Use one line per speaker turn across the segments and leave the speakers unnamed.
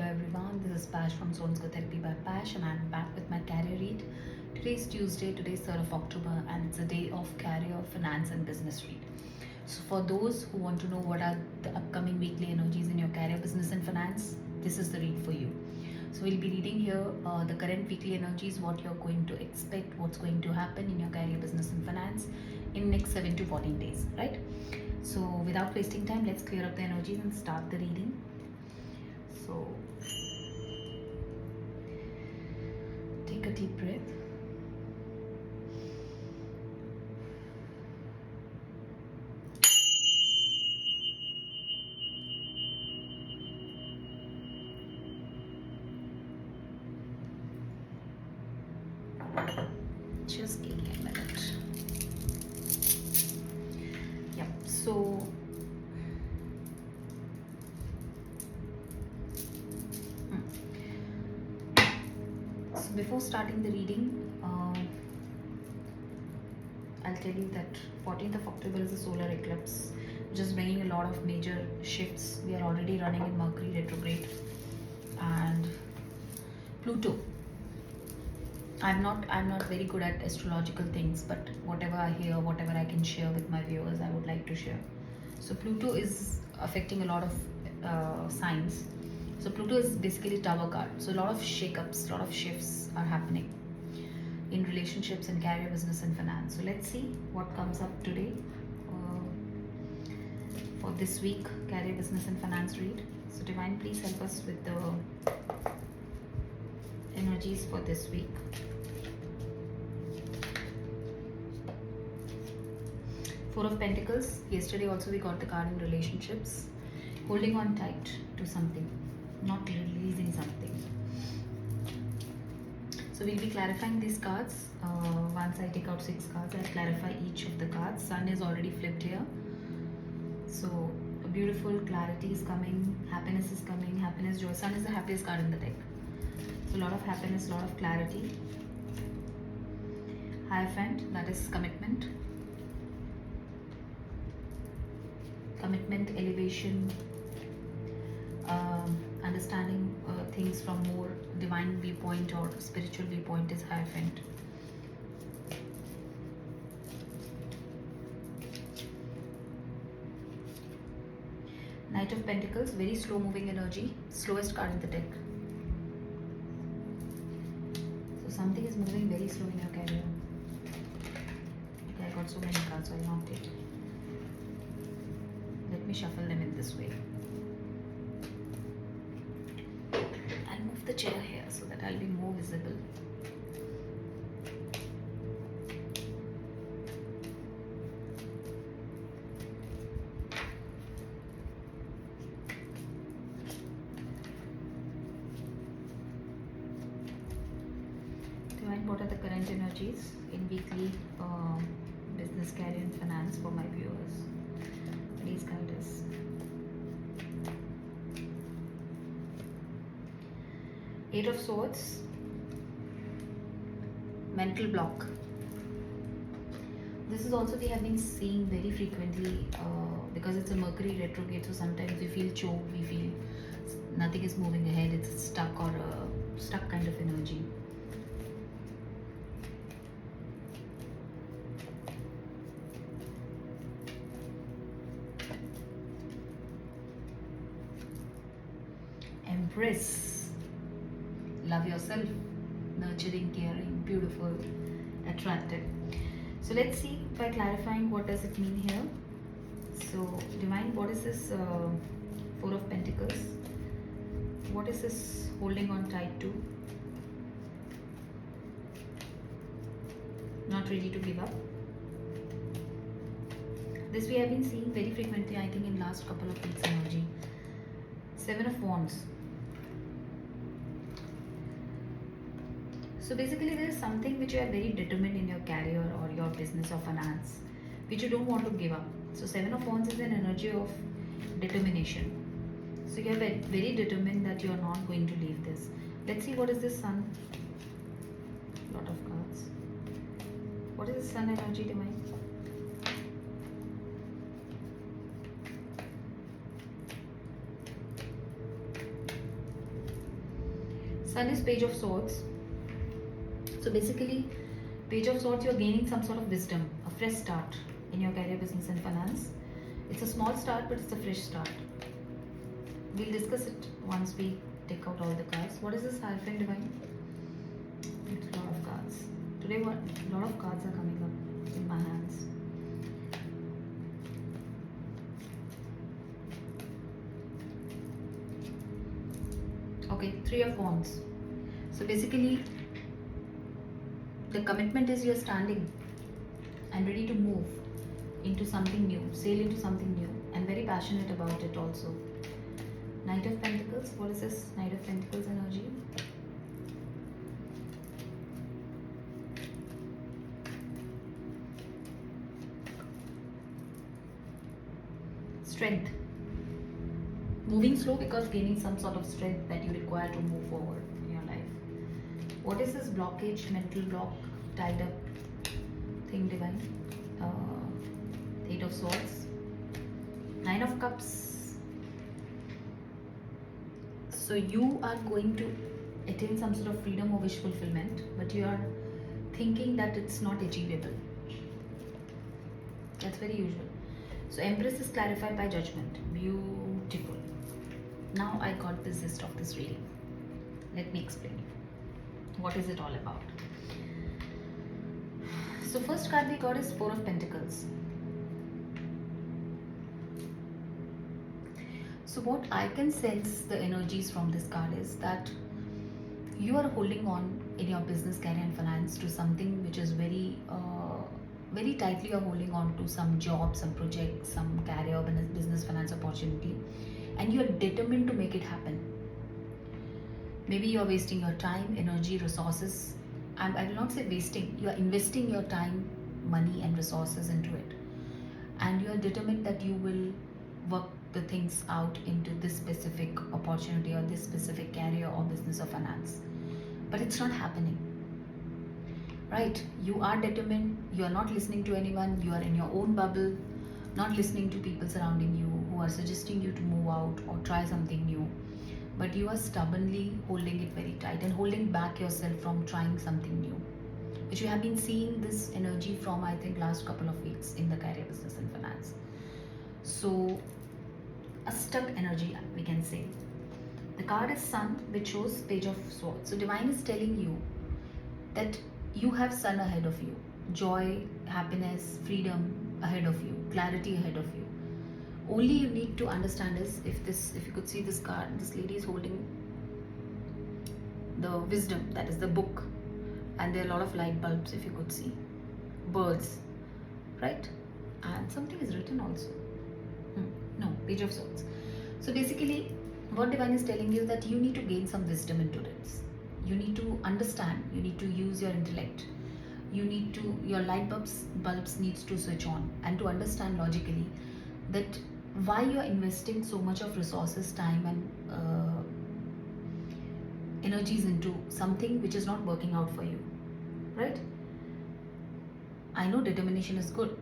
everyone, this is Pash from Zones Go Therapy by Pash, and I'm back with my career read. Today is Tuesday, today is 3rd of October, and it's a day of career, finance, and business read. So, for those who want to know what are the upcoming weekly energies in your career, business, and finance, this is the read for you. So, we'll be reading here the current weekly energies, what you're going to expect, what's going to happen in your career, business, and finance in next 7 to 14 days, right? So, without wasting time, let's clear up the energies and start the reading. So, take a deep breath. Just give me a minute. Yep, so before starting the reading, I'll tell you that 14th of October is a solar eclipse, which is bringing a lot of major shifts. We are already running in Mercury retrograde and Pluto. I'm not very good at astrological things, but whatever I hear, whatever I can share with my viewers, I would like to share. So Pluto is affecting a lot of signs. So Pluto is basically tower card. So a lot of shakeups, a lot of shifts are happening in relationships and career, business, and finance. So let's see what comes up today for this week career, business, and finance read. So Divine, please help us with the energies for this week. Four of Pentacles. Yesterday also we got the card in relationships. Holding on tight to something, not releasing something. So we'll be clarifying these cards. Once I take out 6 cards, I'll clarify each of the cards. Sun is already flipped here. So a beautiful clarity is coming. Happiness is coming. Happiness, joy. Sun is the happiest card in the deck. So a lot of happiness, a lot of clarity. Hierophant, that is commitment. Commitment, elevation, understanding things from more divine viewpoint or spiritual viewpoint is Hierophant. Knight of Pentacles, very slow moving energy, slowest card in the deck. So something is moving very slow in your career. Okay, I got so many cards, so I'll not take. Let me shuffle them in this way. I'll move the chair here so that I'll be more visible. Divine, what are the current energies in weekly business, career, and finance for my viewers? Please guide us. Eight of Swords, mental block. This is also we have been seeing very frequently because it's a Mercury retrograde. So sometimes we feel choked, we feel nothing is moving ahead. It's stuck or a stuck kind of energy. Embrace, love yourself, nurturing, caring, beautiful, attractive. So let's see by clarifying what does it mean here. So Divine, what is this Four of Pentacles? What is this holding on tight to? Not ready to give up. This we have been seeing very frequently, I think, in last couple of weeks energy. Seven of Wands. So basically there is something which you are very determined in your career or your business or finance, which you don't want to give up. So Seven of Wands is an energy of determination. So you are very determined that you are not going to leave this. Let's see what is this Sun. Lot of cards. What is the Sun energy, Divine? Sun is Page of Swords. So basically, Page of Swords, you're gaining some sort of wisdom, a fresh start in your career, business and finance. It's a small start, but it's a fresh start. We'll discuss it once we take out all the cards. What is this Hierophant Divine? It's a lot of cards. Today, what? A lot of cards are coming up in my hands. Okay, Three of Wands. So basically, the commitment is you're standing and ready to move into something new, sail into something new, and very passionate about it also. Knight of Pentacles. What is this Knight of Pentacles energy? Strength. Moving slow because gaining some sort of strength that you require to move forward in your life. What is this blockage, mental block, tied up thing, Divine? Eight of Swords. Nine of Cups. So you are going to attain some sort of freedom or wish fulfillment, but you are thinking that it's not achievable. That's very usual. So Empress is clarified by Judgment. Beautiful. Now I got the gist of this reading. Let me explain. What is it all about? So first card we got is Four of Pentacles. So what I can sense the energies from this card is that you are holding on in your business, career and finance to something which is very very tightly. You're holding on to some job, some project, some career, business, finance opportunity, and you are determined to make it happen. Maybe you are wasting your time, energy, resources. I will not say wasting. You are investing your time, money and resources into it, and you are determined that you will work the things out into this specific opportunity or this specific career or business or finance, but it's not happening. Right? You are determined. You are not listening to anyone. You are in your own bubble, not listening to people surrounding you who are suggesting you to move out or try something new, but you are stubbornly holding it very tight and holding back yourself from trying something new, which you have been seeing this energy from, I think, last couple of weeks in the career, business and finance. So a stuck energy, we can say. The card is Sun, which shows Page of Swords. So Divine is telling you that you have Sun ahead of you, joy, happiness, freedom ahead of you, clarity ahead of you. Only you need to understand is, if you could see this card, this lady is holding the wisdom, that is the book, and there are a lot of light bulbs, if you could see, birds, right? And something is written also. No, Page of Swords. So basically, what Divine is telling you is that you need to gain some wisdom into this. You need to understand. You need to use your intellect. You need to, your light bulbs needs to switch on, and to understand logically that why you are investing so much of resources, time and energies into something which is not working out for you, right? I know determination is good,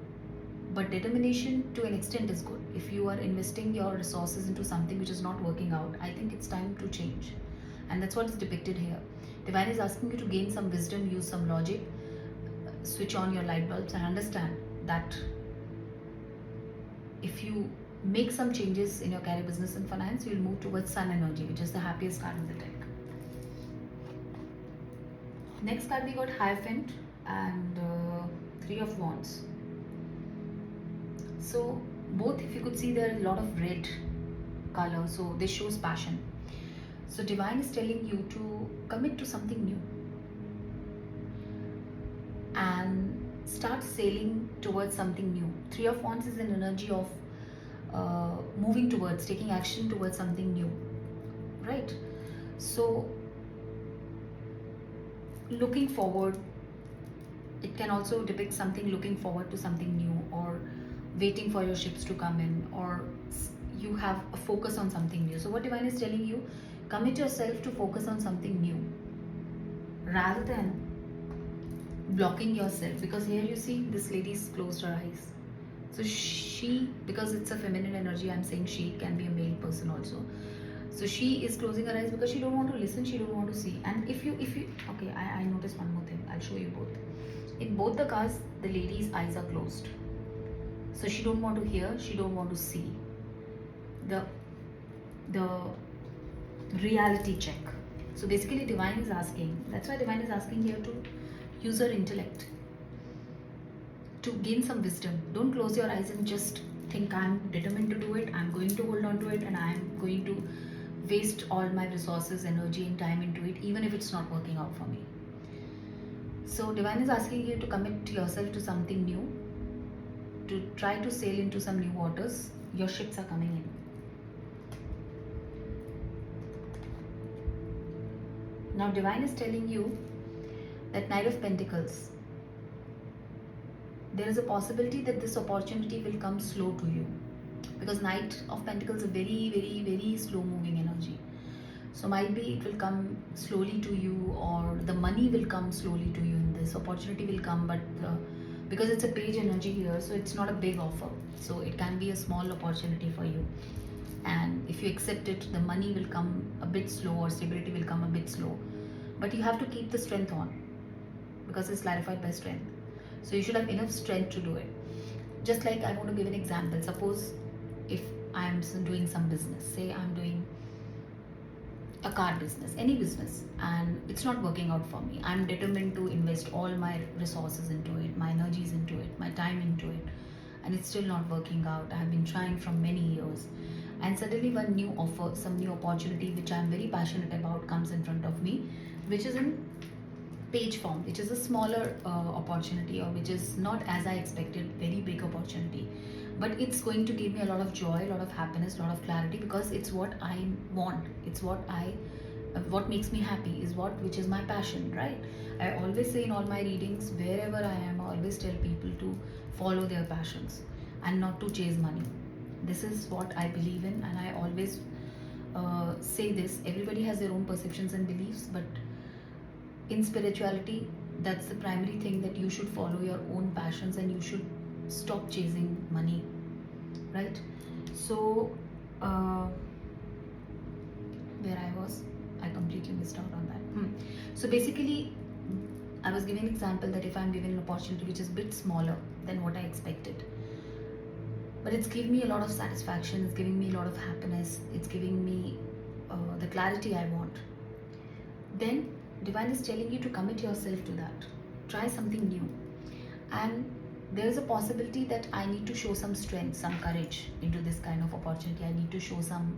but determination to an extent is good. If you are investing your resources into something which is not working out, I think it's time to change. And that's what is depicted here. Divine is asking you to gain some wisdom, use some logic, switch on your light bulbs and understand that if you make some changes in your career, business and finance, you'll move towards Sun energy, which is the happiest card in the deck. Next card we got Hierophant and Three of Wands. So both, if you could see, there are a lot of red color, so this shows passion. So Divine is telling you to commit to something new and start sailing towards something new. Three of Wands is an energy of moving towards, taking action towards something new, right? So looking forward, it can also depict something looking forward to something new, or waiting for your ships to come in, or you have a focus on something new. So what Divine is telling you, commit yourself to focus on something new rather than blocking yourself, because here you see this lady's closed her eyes. So she, because it's a feminine energy, I'm saying she, it can be a male person also. So she is closing her eyes because she don't want to listen, she don't want to see. And if you okay, I noticed one more thing. I'll show you both. In both the cards, the lady's eyes are closed. So she don't want to hear, she don't want to see. The reality check. So basically divine is asking, that's why divine is asking here to use your intellect, to gain some wisdom. Don't close your eyes and just think I'm determined to do it, I'm going to hold on to it, and I'm going to waste all my resources, energy and time into it, even if it's not working out for me. So divine is asking you to commit yourself to something new, to try to sail into some new waters. Your ships are coming in. Now divine is telling you that Knight of Pentacles, there is a possibility that this opportunity will come slow to you, because Knight of Pentacles is a very, very, very slow moving energy. So might be it will come slowly to you, or the money will come slowly to you in this. Opportunity will come, but because it's a page energy here, so it's not a big offer. So it can be a small opportunity for you. And if you accept it, the money will come a bit slow, or stability will come a bit slow. But you have to keep the strength on, because it's clarified by strength. So you should have enough strength to do it. Just like I want to give an example. Suppose if I am doing some business, say I'm doing a car business, any business, and it's not working out for me. I'm determined to invest all my resources into it, my energies into it, my time into it, and it's still not working out. I have been trying from many years, and suddenly one new offer, some new opportunity which I'm very passionate about comes in front of me, which is in page form, which is a smaller opportunity, or which is not as I expected, very big opportunity, but it's going to give me a lot of joy, a lot of happiness, a lot of clarity, because it's what I want, it's what makes me happy, is which is my passion, right? I always say in all my readings, wherever I am, I always tell people to follow their passions and not to chase money. This is what I believe in, and I always say this. Everybody has their own perceptions and beliefs, but in spirituality, that's the primary thing, that you should follow your own passions and you should stop chasing money, right? So where I was, I completely missed out on that. So basically, I was giving an example that if I'm given an opportunity which is a bit smaller than what I expected, but it's giving me a lot of satisfaction, it's giving me a lot of happiness, it's giving me the clarity I want, then divine is telling you to commit yourself to that. Try something new. And there is a possibility that I need to show some strength, some courage into this kind of opportunity. I need to show some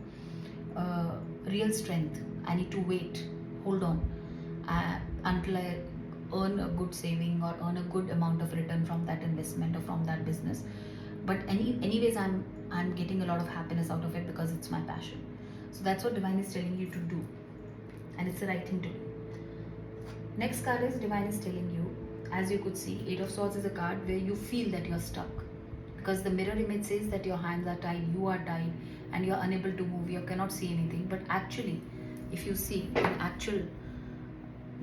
real strength. I need to wait, hold on, until I earn a good saving or earn a good amount of return from that investment or from that business. But anyways, I'm getting a lot of happiness out of it because it's my passion. So that's what divine is telling you to do, and it's the right thing to do. Next card is divine is telling you, as you could see, 8 of Swords is a card where you feel that you're stuck, because the mirror image says that your hands are tied, you are tied, and you're unable to move, you cannot see anything. But actually, if you see, in actual,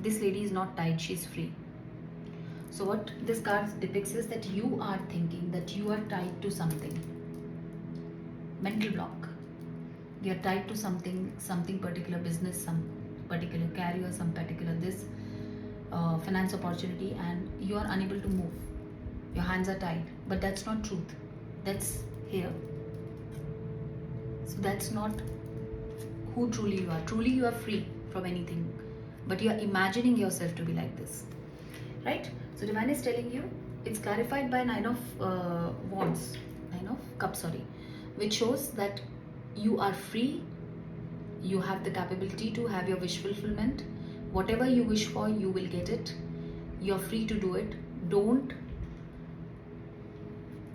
this lady is not tied, she's free. So what this card depicts is that you are thinking that you are tied to something. Mental block. You're tied to something particular, business, some particular career, some particular this finance opportunity, and you are unable to move. Your hands are tied, but that's not truth. That's here. So that's not who truly you are. Truly you are free from anything, but you are imagining yourself to be like this, right? So divine is telling you, it's clarified by Nine of Cups, sorry, which shows that you are free. You have the capability to have your wish fulfillment. Whatever you wish for, you will get it. You're free to do it. Don't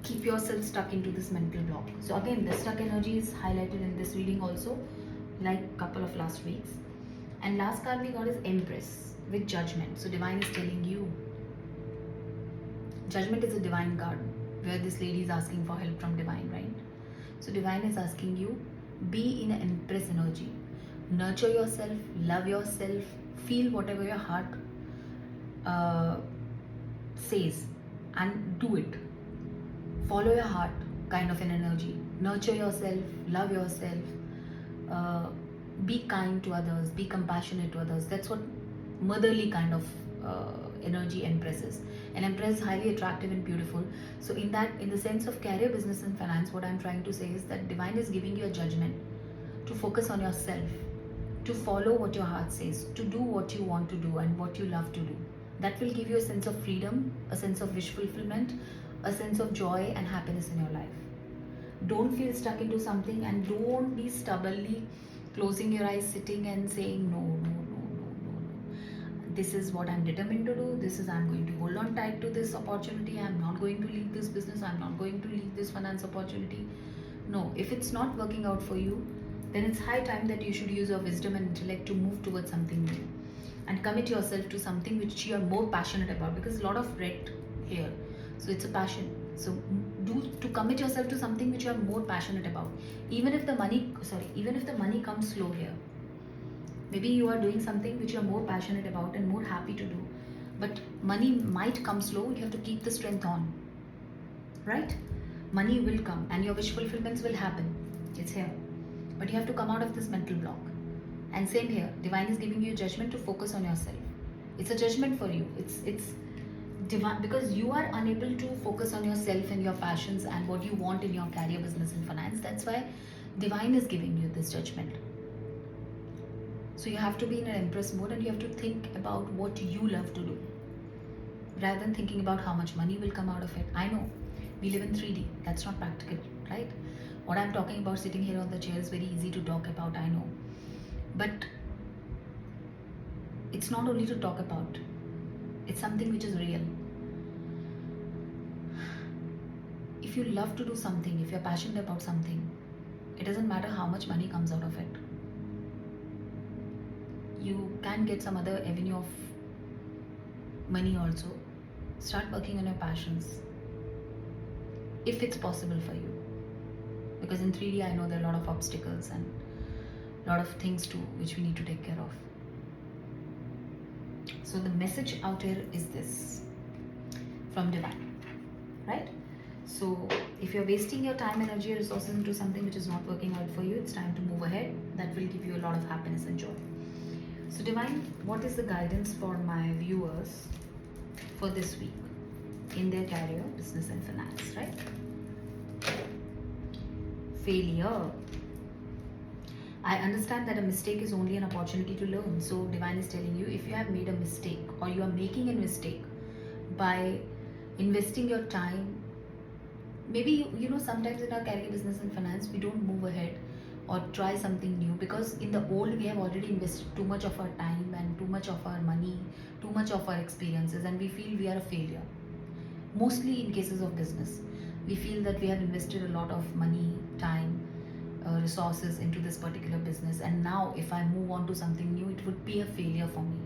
keep yourself stuck into this mental block. So again, the stuck energy is highlighted in this reading also, like a couple of last weeks. And last card we got is Empress with Judgment. So divine is telling you, Judgment is a divine card where this lady is asking for help from divine, right? So divine is asking you, be in an Empress energy. Nurture yourself, love yourself, feel whatever your heart says, and do it. Follow your heart kind of an energy. Nurture yourself, love yourself, Be kind to others, be compassionate to others. That's what motherly kind of energy Empress is. And Empress is highly attractive and beautiful. So in the sense of career, business and finance, what I'm trying to say is that divine is giving you a judgment to focus on yourself, to follow what your heart says, to do what you want to do and what you love to do. That will give you a sense of freedom, a sense of wish fulfillment, a sense of joy and happiness in your life. Don't feel stuck into something, and don't be stubbornly closing your eyes, sitting and saying, no, no, no, no, no, no. This is what I'm determined to do. This is, I'm going to hold on tight to this opportunity. I'm not going to leave this business. I'm not going to leave this finance opportunity. No, if it's not working out for you, then it's high time that you should use your wisdom and intellect to move towards something new and commit yourself to something which you are more passionate about, because a lot of red here. So it's a passion. So to commit yourself to something which you are more passionate about. Even if the money comes slow here. Maybe you are doing something which you are more passionate about and more happy to do. But money might come slow. You have to keep the strength on. Right? Money will come and your wish fulfillments will happen. It's here. But you have to come out of this mental block. And same here, divine is giving you judgment to focus on yourself. It's a judgment for you. It's divine, because you are unable to focus on yourself and your passions and what you want in your career, business and finance. That's why divine is giving you this judgment. So you have to be in an Empress mode and you have to think about what you love to do rather than thinking about how much money will come out of it. I know we live in 3D. That's not practical, right? What I'm talking about sitting here on the chair is very easy to talk about, I know. But it's not only to talk about, it's something which is real. If you love to do something, if you're passionate about something, it doesn't matter how much money comes out of it. You can get some other avenue of money also. Start working on your passions if it's possible for you. Because in 3D, I know there are a lot of obstacles and a lot of things too which we need to take care of. So the message out here is this from divine, right? So if you're wasting your time, energy, resources into something which is not working out for you, it's time to move ahead. That will give you a lot of happiness and joy. So divine, what is the guidance for my viewers for this week in their career, business and finance, right? Failure. I understand that a mistake is only an opportunity to learn. So divine is telling you, if you have made a mistake or you are making a mistake by investing your time, maybe sometimes in our career, business and finance, we don't move ahead or try something new because in the old we have already invested too much of our time and too much of our money, too much of our experiences, and we feel we are a failure. Mostly in cases of business, we feel that we have invested a lot of money, time, resources into this particular business, and now if I move on to something new, it would be a failure for me.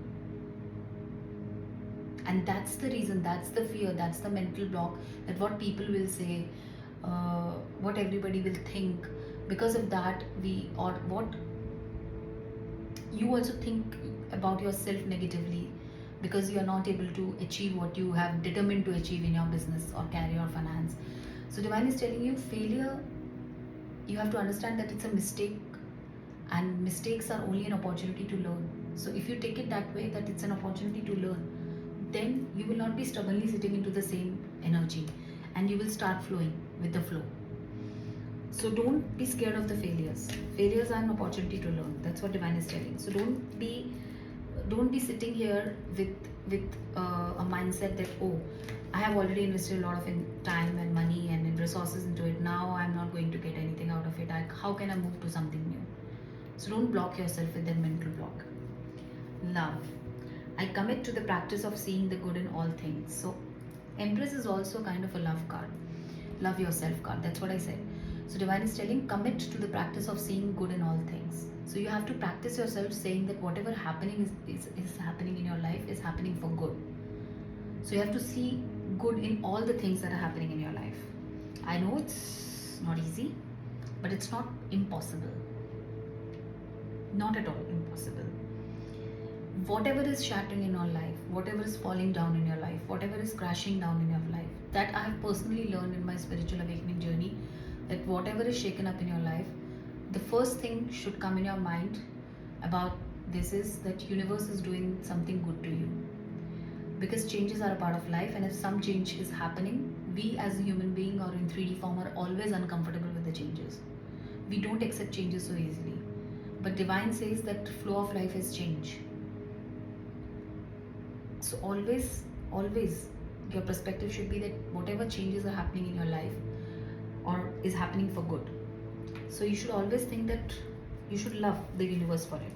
And that's the reason, that's the fear, that's the mental block, that what people will say, what everybody will think. Because of that, what you also think about yourself negatively, because you are not able to achieve what you have determined to achieve in your business or career or finance. So divine is telling you, failure, you have to understand that it's a mistake, and mistakes are only an opportunity to learn. So if you take it that way, that it's an opportunity to learn, then you will not be stubbornly sitting into the same energy and you will start flowing with the flow. So don't be scared of the failures. Failures are an opportunity to learn. That's what divine is telling. So don't be sitting here with a mindset that, oh, I have already invested a lot of time and money and resources into it. Now I'm not going to get anything out of it. How can I move to something new? So don't block yourself with that mental block. Love. I commit to the practice of seeing the good in all things. So Empress is also kind of a love card. Love yourself card. That's what I said. So divine is telling, commit to the practice of seeing good in all things. So you have to practice yourself saying that whatever happening is happening in your life is happening for good. So you have to see good in all the things that are happening in your life. I know it's not easy, but it's not impossible. Not at all impossible. Whatever is shattering in your life, whatever is falling down in your life, whatever is crashing down in your life, that I have personally learned in my spiritual awakening journey, that whatever is shaken up in your life, the first thing should come in your mind about this is that universe is doing something good to you, because changes are a part of life, and if some change is happening, we as a human being or in 3D form are always uncomfortable with the changes. We don't accept changes so easily, but divine says that flow of life is change. So always your perspective should be that whatever changes are happening in your life or is happening for good. So you should always think that you should love the universe for it.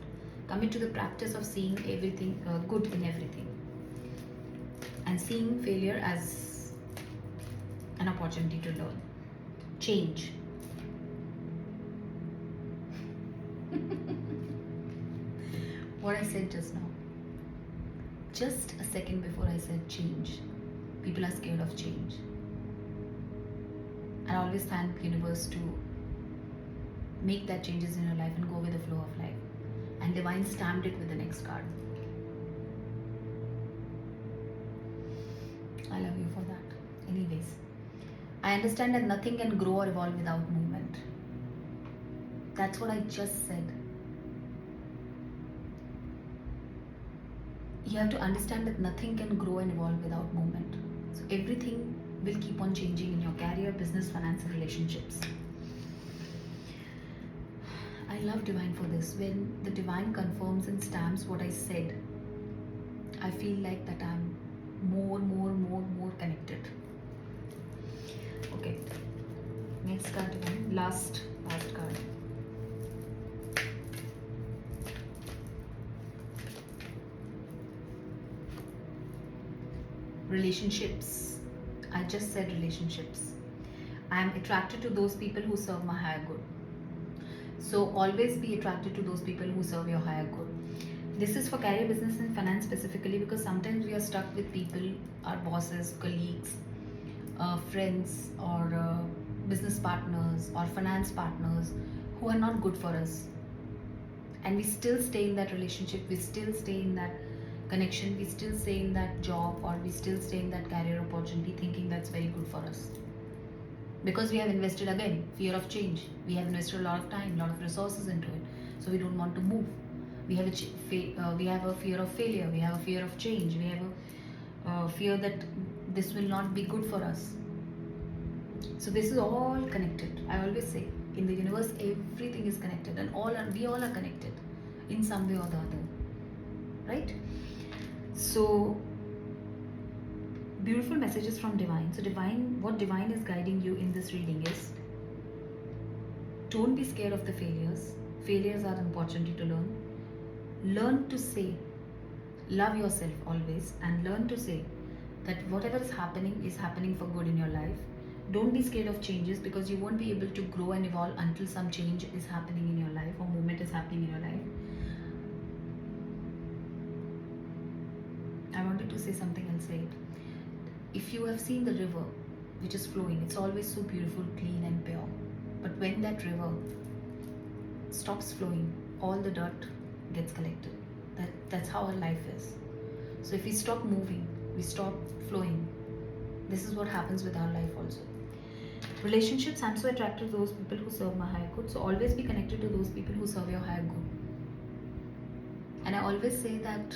Commit to the practice of seeing everything good in everything, and seeing failure as an opportunity to learn. Change. What I said just now, just a second before I said change, people are scared of change. I always thank universe to make that changes in your life and go with the flow of life. And divine stamped it with the next card. I love you for that. Anyways, I understand that nothing can grow or evolve without movement. That's what I just said. You have to understand that nothing can grow and evolve without movement. So everything will keep on changing in your career, business, finance, and relationships. I love divine for this. When the divine confirms and stamps what I said, I feel like that I'm more connected. Okay. Next card, divine. Last card. Relationships. I just said relationships. I am attracted to those people who serve my higher good. So always be attracted to those people who serve your higher good. This is for career, business, and finance specifically, because sometimes we are stuck with people, our bosses, colleagues, friends, or business partners or finance partners who are not good for us. And we still stay in that relationship, we still stay in that connection, we still stay in that job, or we still stay in that career opportunity thinking that's very good for us. Because we have invested, again, fear of change. We have invested a lot of time, a lot of resources into it. So we don't want to move. We have a fear of failure. We have a fear of change. We have a fear that this will not be good for us. So this is all connected. I always say, in the universe, everything is connected, and we all are connected in some way or the other, right? So beautiful messages from divine. So what divine is guiding you in this reading is, don't be scared of the failures. Failures are an opportunity to learn. Learn to say, love yourself always, and learn to say that whatever is happening for good in your life. Don't be scared of changes, because you won't be able to grow and evolve until some change is happening in your life or movement is happening in your life. I wanted to say something, I'll say it. If you have seen the river which is flowing, it's always so beautiful, clean and pure. But when that river stops flowing, all the dirt gets collected. That's how our life is. So if we stop moving, we stop flowing, this is what happens with our life also. Relationships, I'm so attracted to those people who serve my higher good. So always be connected to those people who serve your higher good. And I always say that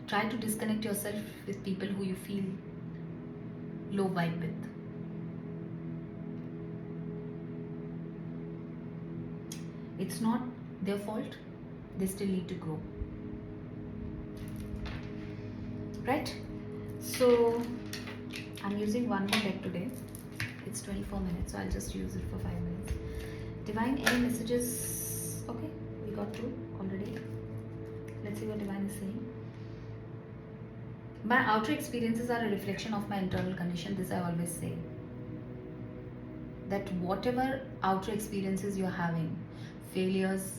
try to disconnect yourself with people who you feel low vibe with. It's not their fault, they still need to grow. Right? So I'm using one more deck today. It's 24 minutes, so I'll just use it for 5 minutes. Divine, any messages? Okay, we got 2 already. Let's see what divine is saying. My outer experiences are a reflection of my internal condition. This I always say. That whatever outer experiences you're having, failures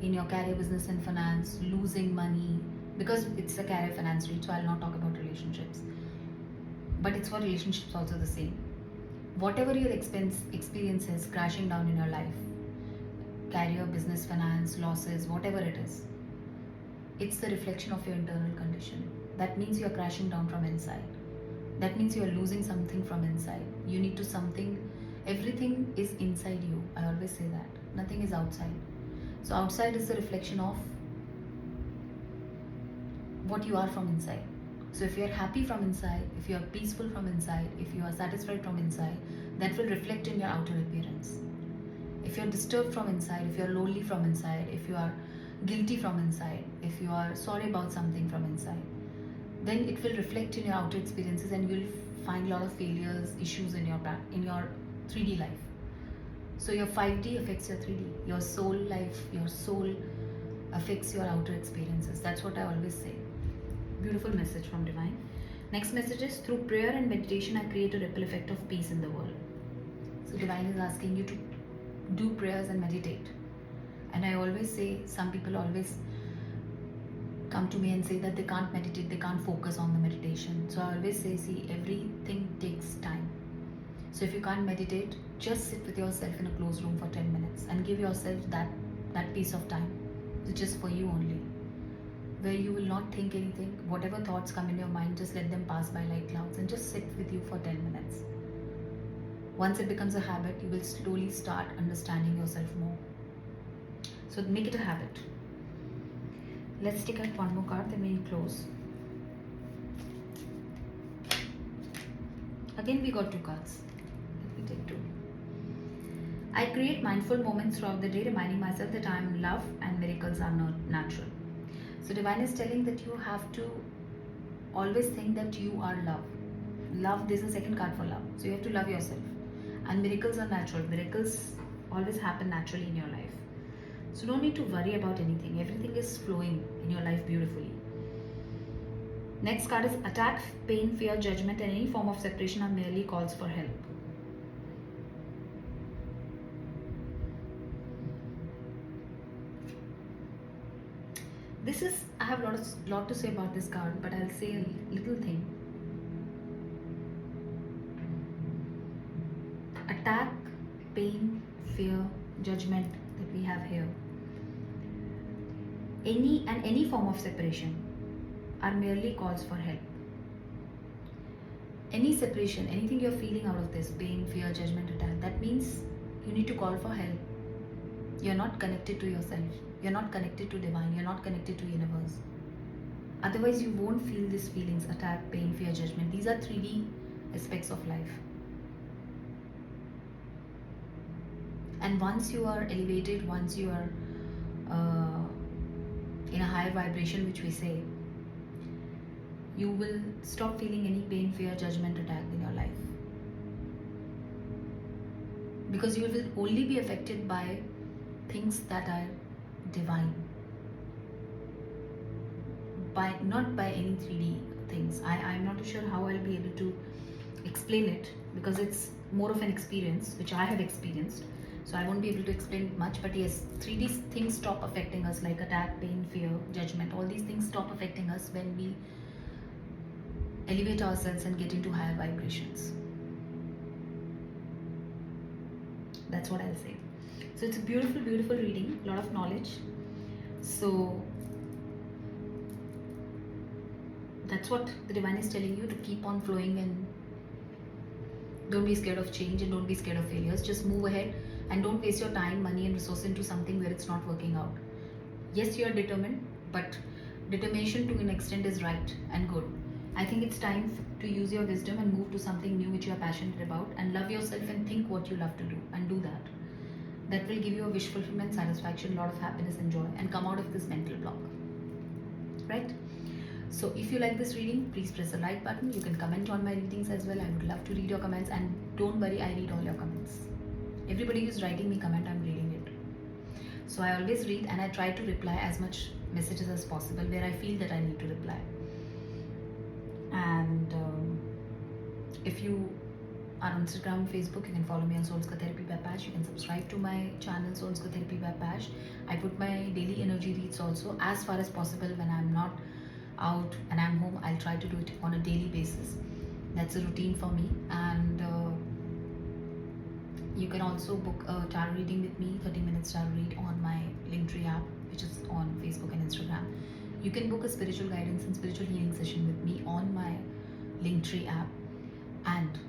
in your career, business and finance, losing money, because it's a career finance read, so I'll not talk about relationships. But it's for relationships also the same. Whatever your experiences crashing down in your life, career, business, finance, losses, whatever it is, it's the reflection of your internal condition. That means you're crashing down from inside. That means you're losing something from inside. You need to everything is inside you. I always say that. Nothing is outside. So outside is the reflection of what you are from inside. So if you are happy from inside, if you are peaceful from inside, if you are satisfied from inside, that will reflect in your outer appearance. If you are disturbed from inside, if you are lonely from inside, if you are guilty from inside, if you are sorry about something from inside, then it will reflect in your outer experiences, and you'll find a lot of failures, issues in your 3D life. So your 5D affects your 3D. Your soul life, your soul affects your outer experiences. That's what I always say. Beautiful message from Divine. Next message is, through prayer and meditation, I create a ripple effect of peace in the world. So Divine is asking you to do prayers and meditate. And I always say, some people always come to me and say that they can't meditate, they can't focus on the meditation. So I always say, see, everything takes time. So if you can't meditate, just sit with yourself in a closed room for 10 minutes and give yourself that piece of time, which is for you only, where you will not think anything. Whatever thoughts come in your mind, just let them pass by like clouds and just sit with you for 10 minutes. Once it becomes a habit, you will slowly start understanding yourself more. So make it a habit. Let's take out one more card, then we'll close. Again, we got two cards. Let me take two. I create mindful moments throughout the day, reminding myself that I am love and miracles are not natural. So Divine is telling that you have to always think that you are love. Love, this is the second card for love. So you have to love yourself. And miracles are natural. Miracles always happen naturally in your life. So don't need to worry about anything. Everything is flowing in your life beautifully. Next card is attack, pain, fear, judgment, and any form of separation are merely calls for help. This is, I have a lot to say about this card, but I'll say a little thing. Attack, pain, fear, judgment that we have here, any form of separation are merely calls for help. Any separation, anything you're feeling out of this, pain, fear, judgment, attack, that means you need to call for help. You're not connected to yourself. You're not connected to divine. You're not connected to universe. Otherwise, you won't feel these feelings, attack, pain, fear, judgment. These are 3D aspects of life. And once you are elevated, once you are in a higher vibration, which we say, you will stop feeling any pain, fear, judgment, attack in your life. Because you will only be affected by things that are divine. Not by any 3D things. I'm not sure how I'll be able to explain it, because it's more of an experience which I have experienced. So I won't be able to explain it much, but yes, 3D things stop affecting us, like attack, pain, fear, judgment. All these things stop affecting us when we elevate ourselves and get into higher vibrations. That's what I'll say. So it's a beautiful, beautiful reading, a lot of knowledge. So that's what the divine is telling you, to keep on flowing, and don't be scared of change, and don't be scared of failures. Just move ahead and don't waste your time, money and resources into something where it's not working out. Yes, you are determined, but determination to an extent is right and good. I think it's time to use your wisdom and move to something new which you are passionate about, and love yourself and think what you love to do, and do that. That will give you a wish fulfillment, satisfaction, a lot of happiness and joy, and come out of this mental block. Right? So if you like this reading, please press the like button. You can comment on my readings as well. I would love to read your comments, and don't worry, I read all your comments. Everybody who's writing me comment, I'm reading it. So I always read, and I try to reply as much messages as possible where I feel that I need to reply. And if you are on Instagram, Facebook, you can follow me on Souls Ka Therapy by Pash. You can subscribe to my channel Souls Ka Therapy by Pash. I put my daily energy reads also, as far as possible. When I'm not out and I'm home, I'll try to do it on a daily basis. That's a routine for me. And you can also book a tarot reading with me, 30 minutes tarot read, on my Linktree app, which is on Facebook and Instagram. You can book a spiritual guidance and spiritual healing session with me on my Linktree app. And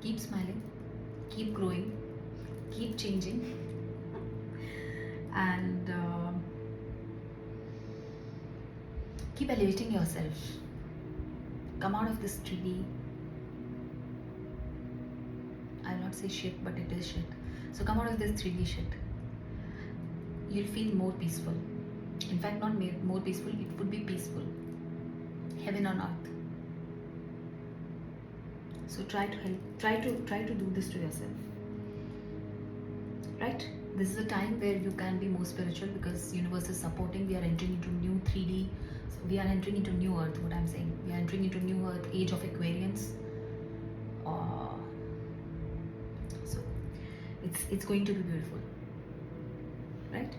keep smiling, keep growing, keep changing, and keep elevating yourself. Come out of this 3D, I'll not say shit, but it is shit. So come out of this 3D shit. You'll feel more peaceful. In fact, not more peaceful, it would be peaceful. Heaven on earth. So try to do this to yourself. Right? This is a time where you can be more spiritual because universe is supporting. We are entering into new 3D. So we are entering into new earth, what I'm saying. We are entering into new earth, age of Aquarians. So it's going to be beautiful. Right?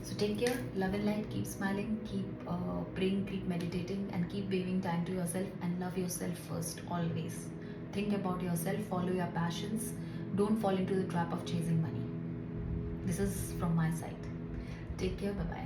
So take care, love and light, keep smiling, keep praying, keep meditating, and keep giving time to yourself and love yourself first, always. Think about yourself, follow your passions, don't fall into the trap of chasing money. This is from my side. Take care, bye bye.